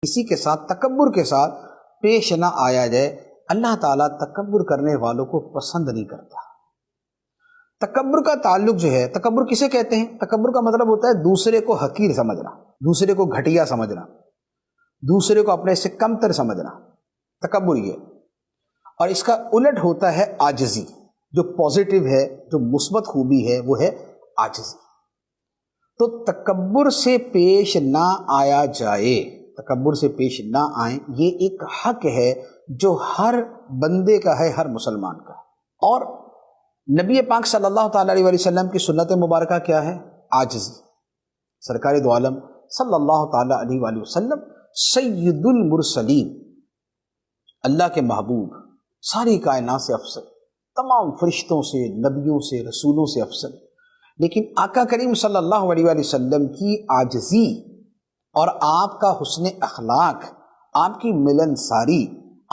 کسی کے ساتھ تکبر کے ساتھ پیش نہ آیا جائے۔ اللہ تعالیٰ تکبر کرنے والوں کو پسند نہیں کرتا۔ تکبر کا تعلق جو ہے، تکبر کسے کہتے ہیں؟ تکبر کا مطلب ہوتا ہے دوسرے کو حقیر سمجھنا، دوسرے کو گھٹیا سمجھنا، دوسرے کو اپنے سے کمتر سمجھنا، تکبر یہ۔ اور اس کا الٹ ہوتا ہے عاجزی، جو پازیٹیو ہے، جو مثبت خوبی ہے وہ ہے عاجزی۔ تو تکبر سے پیش نہ آیا جائے، تکبر سے پیش نہ آئیں، یہ ایک حق ہے جو ہر بندے کا ہے، ہر مسلمان کا ہے۔ اور نبی پاک صلی اللہ تعالیٰ علیہ وسلم کی سنت مبارکہ کیا ہے؟ عاجزی۔ سرکار دو عالم صلی اللہ تعالیٰ علیہ وآلہ وسلم سید المرسلین، اللہ کے محبوب، ساری کائنات سے افضل، تمام فرشتوں سے، نبیوں سے، رسولوں سے افضل، لیکن آقا کریم صلی اللہ علیہ وآلہ وسلم کی عاجزی اور آپ کا حسن اخلاق، آپ کی ملنساری،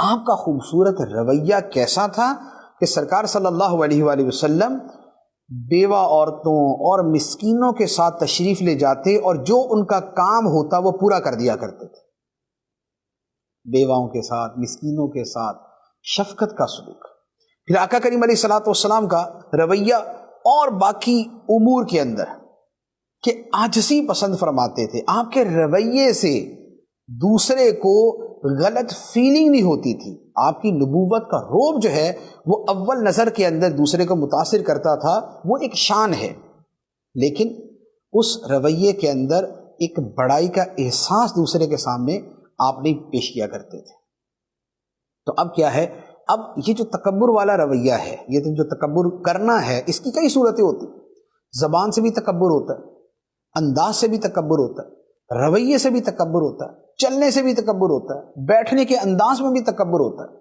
آپ کا خوبصورت رویہ کیسا تھا کہ سرکار صلی اللہ علیہ وآلہ وسلم بیوہ عورتوں اور مسکینوں کے ساتھ تشریف لے جاتے اور جو ان کا کام ہوتا وہ پورا کر دیا کرتے تھے۔ بیواؤں کے ساتھ، مسکینوں کے ساتھ شفقت کا سلوک۔ پھر آقا کریم علیہ الصلوۃ والسلام کا رویہ اور باقی امور کے اندر کہ عاجزی پسند فرماتے تھے۔ آپ کے رویے سے دوسرے کو غلط فیلنگ نہیں ہوتی تھی۔ آپ کی نبوت کا رعب جو ہے وہ اول نظر کے اندر دوسرے کو متاثر کرتا تھا، وہ ایک شان ہے، لیکن اس رویے کے اندر ایک بڑائی کا احساس دوسرے کے سامنے آپ نہیں پیش کیا کرتے تھے۔ تو اب کیا ہے؟ اب یہ جو تکبر والا رویہ ہے، یہ جو تکبر کرنا ہے، اس کی کئی صورتیں ہوتی ہیں۔ زبان سے بھی تکبر ہوتا ہے، انداز سے بھی تکبر ہوتا ہے، رویے سے بھی تکبر ہوتا ہے، چلنے سے بھی تکبر ہوتا ہے، بیٹھنے کے انداز میں بھی تکبر ہوتا ہے۔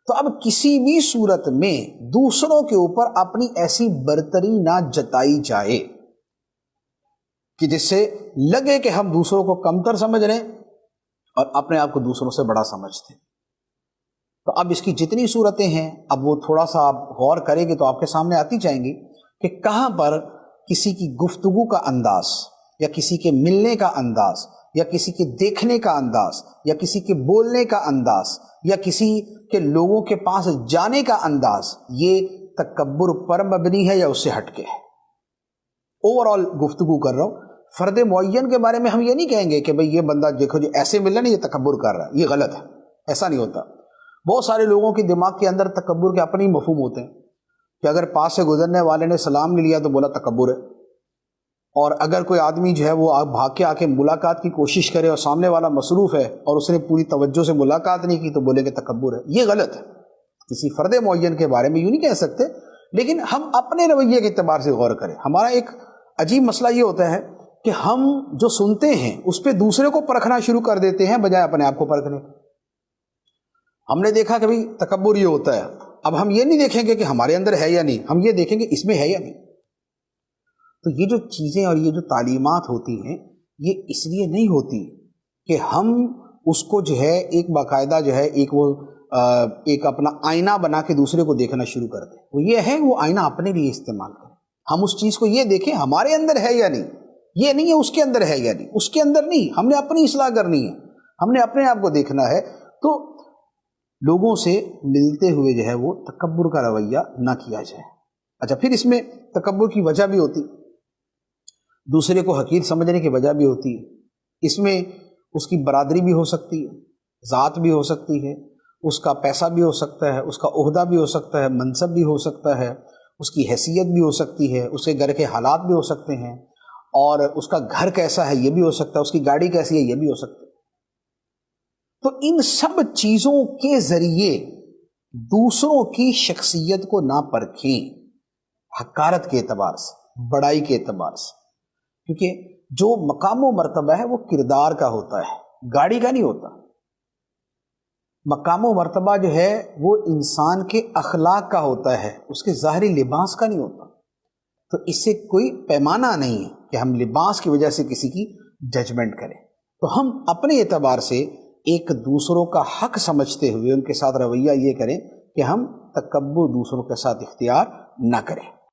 تو اب کسی بھی صورت میں دوسروں کے اوپر اپنی ایسی برتری نہ جتائی جائے کہ جس سے لگے کہ ہم دوسروں کو کمتر سمجھ رہے ہیں اور اپنے آپ کو دوسروں سے بڑا سمجھتے ہیں۔ تو اب اس کی جتنی صورتیں ہیں، اب وہ تھوڑا سا آپ غور کریں گے تو آپ کے سامنے آتی جائیں گی کہ کہاں پر کسی کی گفتگو کا انداز، یا کسی کے ملنے کا انداز، یا کسی کے دیکھنے کا انداز، یا کسی کے بولنے کا انداز، یا کسی کے لوگوں کے پاس جانے کا انداز، یہ تکبر پر مبنی ہے یا اس سے ہٹ کے ہے۔ اوورآل گفتگو کر رہا ہوں، فرد معین کے بارے میں ہم یہ نہیں کہیں گے کہ بھئی یہ بندہ دیکھو جو ایسے مل رہا ہے یہ تکبر کر رہا ہے، یہ غلط ہے، ایسا نہیں ہوتا۔ بہت سارے لوگوں کے دماغ کے اندر تکبر کے اپنے ہی مفہوم ہوتے ہیں کہ اگر پاس سے گزرنے والے نے سلام نہیں لیا تو بولا تکبر ہے، اور اگر کوئی آدمی جو ہے وہ بھاگ کے آ کے ملاقات کی کوشش کرے اور سامنے والا مصروف ہے اور اس نے پوری توجہ سے ملاقات نہیں کی تو بولے کہ تکبر ہے، یہ غلط ہے۔ کسی فرد معین کے بارے میں یوں نہیں کہہ سکتے، لیکن ہم اپنے رویے کے اعتبار سے غور کریں۔ ہمارا ایک عجیب مسئلہ یہ ہوتا ہے کہ ہم جو سنتے ہیں اس پہ دوسرے کو پرکھنا شروع کر دیتے ہیں بجائے اپنے آپ کو پرکھنے۔ ہم نے دیکھا کہ بھئی تکبر یہ ہوتا ہے، اب ہم یہ نہیں دیکھیں گے کہ ہمارے اندر ہے یا نہیں، ہم یہ دیکھیں گے اس میں ہے یا نہیں۔ تو یہ جو چیزیں اور یہ جو تعلیمات ہوتی ہیں یہ اس لیے نہیں ہوتی کہ ہم اس کو جو ہے ایک باقاعدہ جو ہے ایک اپنا آئینہ بنا کے دوسرے کو دیکھنا شروع کر دیں۔ وہ یہ ہے وہ آئینہ اپنے لیے استعمال کریں، ہم اس چیز کو یہ دیکھیں ہمارے اندر ہے یا نہیں، یہ نہیں ہے اس کے اندر ہے یا نہیں، اس کے اندر نہیں، ہم نے اپنی اصلاح کرنی ہے، ہم نے اپنے آپ کو دیکھنا ہے۔ تو لوگوں سے ملتے ہوئے جو ہے وہ تکبر کا رویہ نہ کیا جائے۔ اچھا، پھر اس میں تکبر کی وجہ بھی ہوتی، دوسرے کو حقیر سمجھنے کی وجہ بھی ہوتی ہے۔ اس میں اس کی برادری بھی ہو سکتی ہے، ذات بھی ہو سکتی ہے، اس کا پیسہ بھی ہو سکتا ہے، اس کا عہدہ بھی ہو سکتا ہے، منصب بھی ہو سکتا ہے، اس کی حیثیت بھی ہو سکتی ہے، اس کے گھر کے حالات بھی ہو سکتے ہیں، اور اس کا گھر کیسا ہے یہ بھی ہو سکتا ہے، اس کی گاڑی کیسی ہے یہ بھی ہو سکتا ہے۔ تو ان سب چیزوں کے ذریعے دوسروں کی شخصیت کو نہ پرکھیں، حقارت کے اعتبار سے، بڑائی کے اعتبار سے، کیونکہ جو مقام و مرتبہ ہے وہ کردار کا ہوتا ہے، گاڑی کا نہیں ہوتا۔ مقام و مرتبہ جو ہے وہ انسان کے اخلاق کا ہوتا ہے، اس کے ظاہری لباس کا نہیں ہوتا۔ تو اس سے کوئی پیمانہ نہیں ہے کہ ہم لباس کی وجہ سے کسی کی ججمنٹ کریں۔ تو ہم اپنے اعتبار سے ایک دوسروں کا حق سمجھتے ہوئے ان کے ساتھ رویہ یہ کریں کہ ہم تکبر دوسروں کے ساتھ اختیار نہ کریں۔